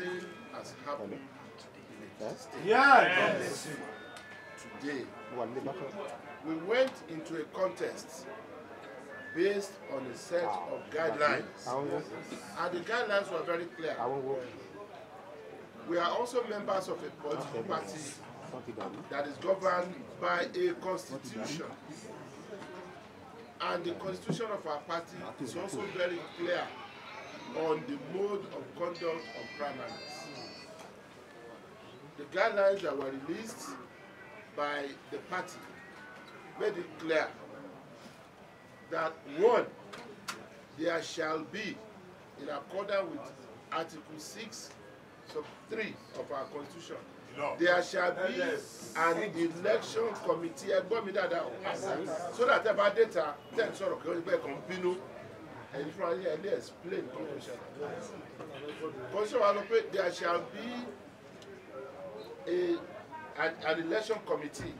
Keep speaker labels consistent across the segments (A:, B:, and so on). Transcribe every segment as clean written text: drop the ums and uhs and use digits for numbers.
A: something has happened in the state.
B: Yes.
A: Today, we went into a contest based on a set of guidelines, and the guidelines were very clear. We are also members of a political party that is governed by a constitution, and the constitution of our party is also very clear on the mode of conduct of primaries. The guidelines that were released by the party made it clear that one, there shall be, in accordance with Article 6, sub 3 of our Constitution, there shall be an election committee, so that about data, then sort of and explain Constitution. There shall be an election committee,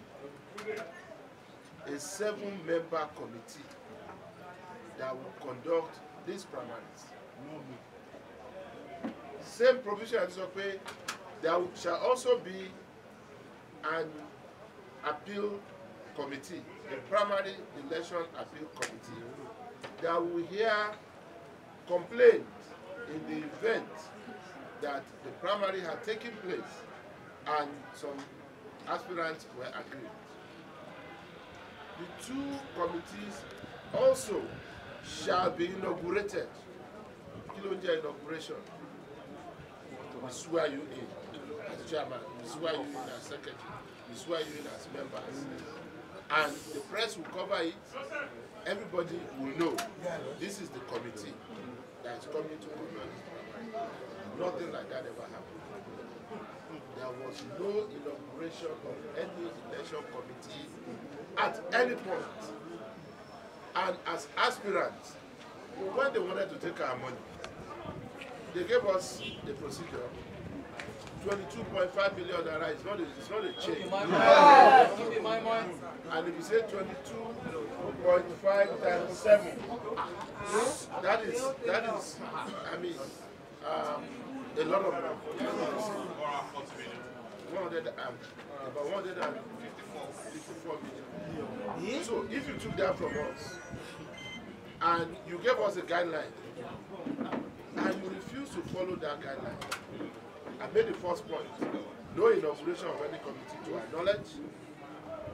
A: a 7-member committee that will conduct these primaries. Same provision as okay, there shall also be an appeal committee, a primary election appeal committee, that will hear complaints in the event that the primary had taken place and some aspirants were aggrieved. The 2 committees also shall be inaugurated. Kilonja inauguration. We swear you in as chairman, we swear you in as secretary, we swear you in as members. And the press will cover it. Everybody will know this is the committee that is coming to govern this primary. Nothing like that ever happened. There was no inauguration of any election committee at any point. And as aspirants, when they wanted to take our money, they gave us a procedure. 22.5 million naira is not a change. And if you say 22.5 times 7, that is, I mean, a lot of money. 154 million. So if you took that from us and you gave us a guideline and you refuse to follow that guideline, I made the first point: no inauguration of any committee to our knowledge,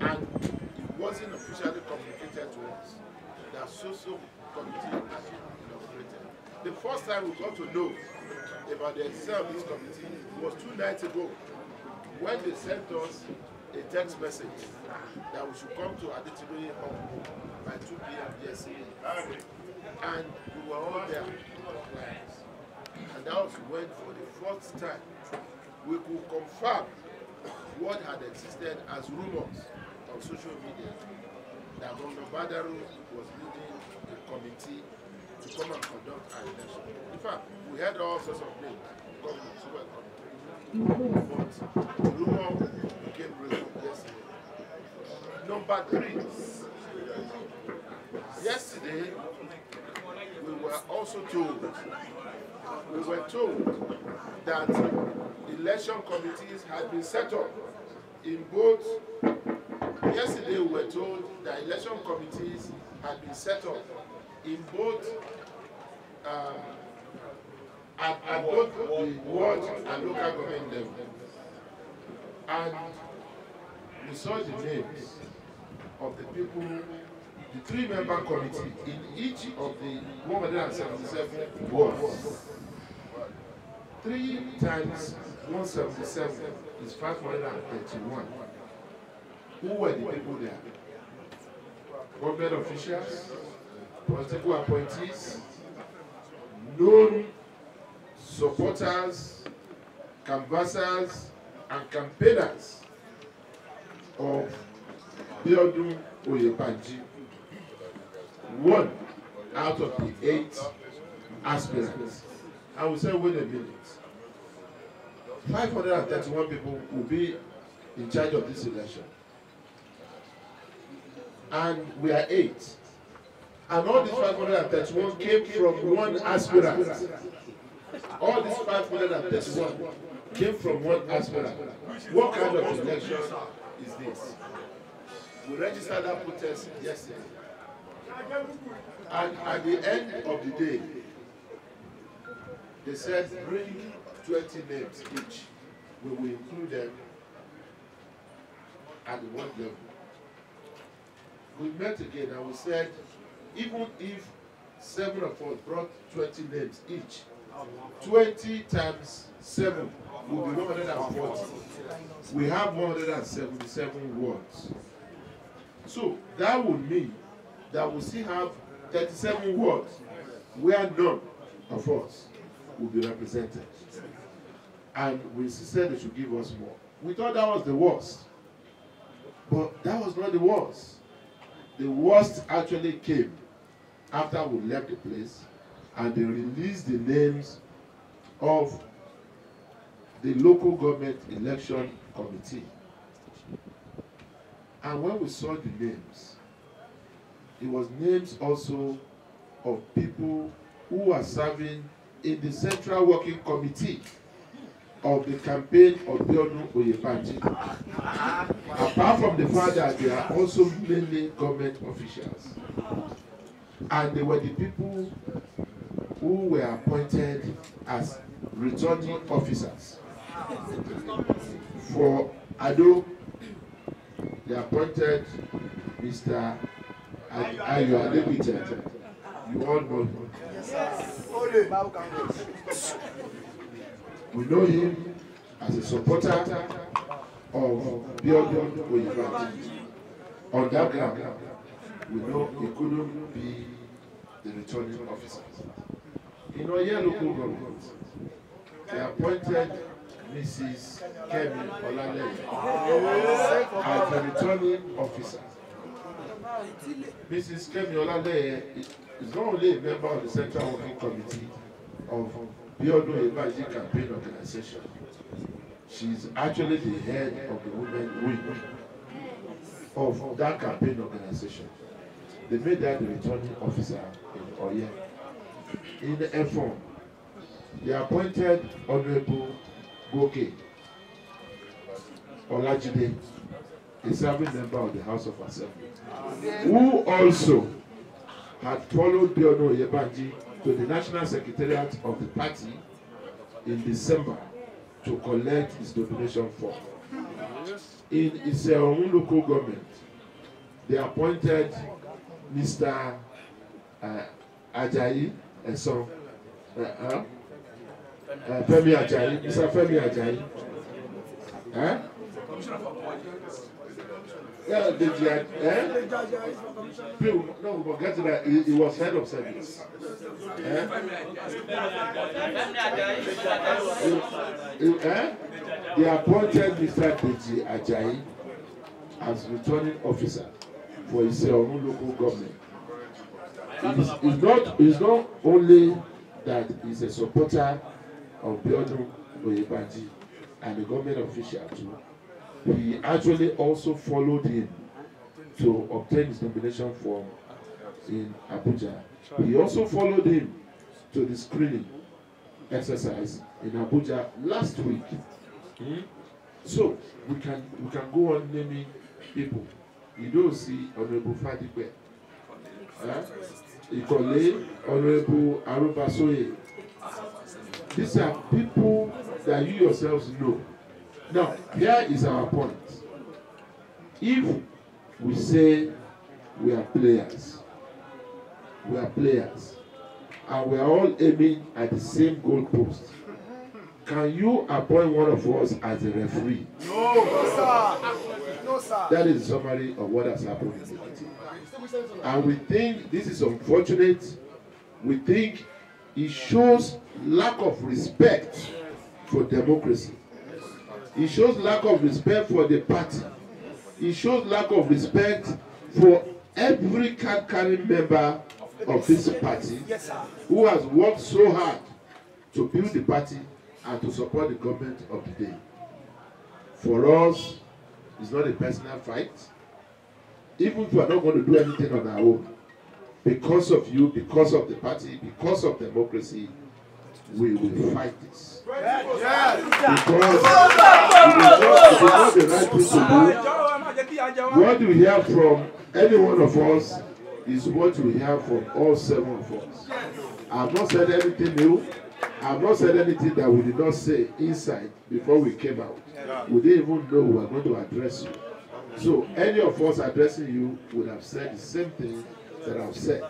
A: and it wasn't officially communicated to us that so committee has been inaugurated. The first time we got to know about the existence of this committee was 2 nights ago, when they sent us a text message that we should come to Aditibwe Hall by 2 p.m. yesterday. And we were all there. And that was when, for the first time, we could confirm what had existed as rumors on social media, that Governor Badaru was leading a committee to come and conduct our election. In fact, we had all sorts of names. Governors who were coming. But the rumor became real yesterday. Number 3. Yesterday, we were also told, that election committees had been set up in both. Yesterday, we were told that election committees had been set up in both at both the ward and local government level. And we saw the names of the people, the 3-member committee in each of the 177 wards. 3 times 177 is 531. Who were the people there? Government officials, political appointees, known supporters, canvassers, and campaigners of Biodun Oyebanji. 1 out of the 8 aspirants. I will say, wait a minute. 531 people will be in charge of this election. And we are 8. And all these 531 came from 1 aspirant. All these 531 came from one aspirant. What kind of election is this? We registered that protest yesterday. And at the end of the day, they said bring 20 names each. We will include them at the ward level. We met again and we said, even if 7 of us brought 20 names each, 20 times 7 will be 140. We have 177 wards. So that would mean that we still have 37 wards where none of us will be represented. And we insisted they should give us more. We thought that was the worst. But that was not the worst. The worst actually came after we left the place and they released the names of the local government election committee. And when we saw the names, it was names also of people who are serving in the Central Working Committee of the campaign of Biodun Oyebanji. Apart from the fact that they are also mainly government officials. And they were the people who were appointed as returning officers. For Ado, they appointed Mr. Ayo Adebite. You all know him. We know him as a supporter of Biodun Oyebanji. On that ground, we know he couldn't be the returning officer. In Oye local government, they appointed Mrs. Kemi Olaleye as the returning officer. Mrs. Kemi Olaleye is not only a member of the Central Working Committee of Biodun Oyebanji Campaign Organization. She is actually the head of the women wing of that campaign organization. They made that the returning officer in Oye. In the F1, they appointed Honorable Goke Olajide, a serving member of the House of Assembly, who also had followed Biodun Oyebanji to the National Secretariat of the party in December to collect his nomination form. In his own local government, they appointed Mr. Ajayi, a son, Femi Ajayi, Mr. Femi Ajayi. Yeah, no, forget that he was head of service. They appointed Mr. Deji Ajayi as returning officer for his own local government. It's not only that he's a supporter of Biodun Oyebanji and the government official too. He actually also followed him to obtain his nomination form in Abuja. He also followed him to the screening exercise in Abuja last week. So we can go on naming people. You don't see Honorable Fadipe, Ikole, Honorable Arubasoye. These are people that you yourselves know. Now, here is our point. If we say we are players, and we are all aiming at the same goalpost, can you appoint one of us as a referee?
B: No, sir. No, sir.
A: That is the summary of what has happened in Ekiti. And we think this is unfortunate. We think it shows lack of respect for democracy. It shows lack of respect for the party. It shows lack of respect for every card-carrying member of this party who has worked so hard to build the party and to support the government of the day. For us, it's not a personal fight. Even if we are not going to do anything on our own, because of you, because of the party, because of democracy, we will fight this.
B: Yes.
A: Because it is not the right thing to do. What we hear from any one of us is what we hear from all 7 of us. I have not said anything new. I have not said anything that we did not say inside before we came out. We didn't even know we were going to address you. So any of us addressing you would have said the same thing that I've said.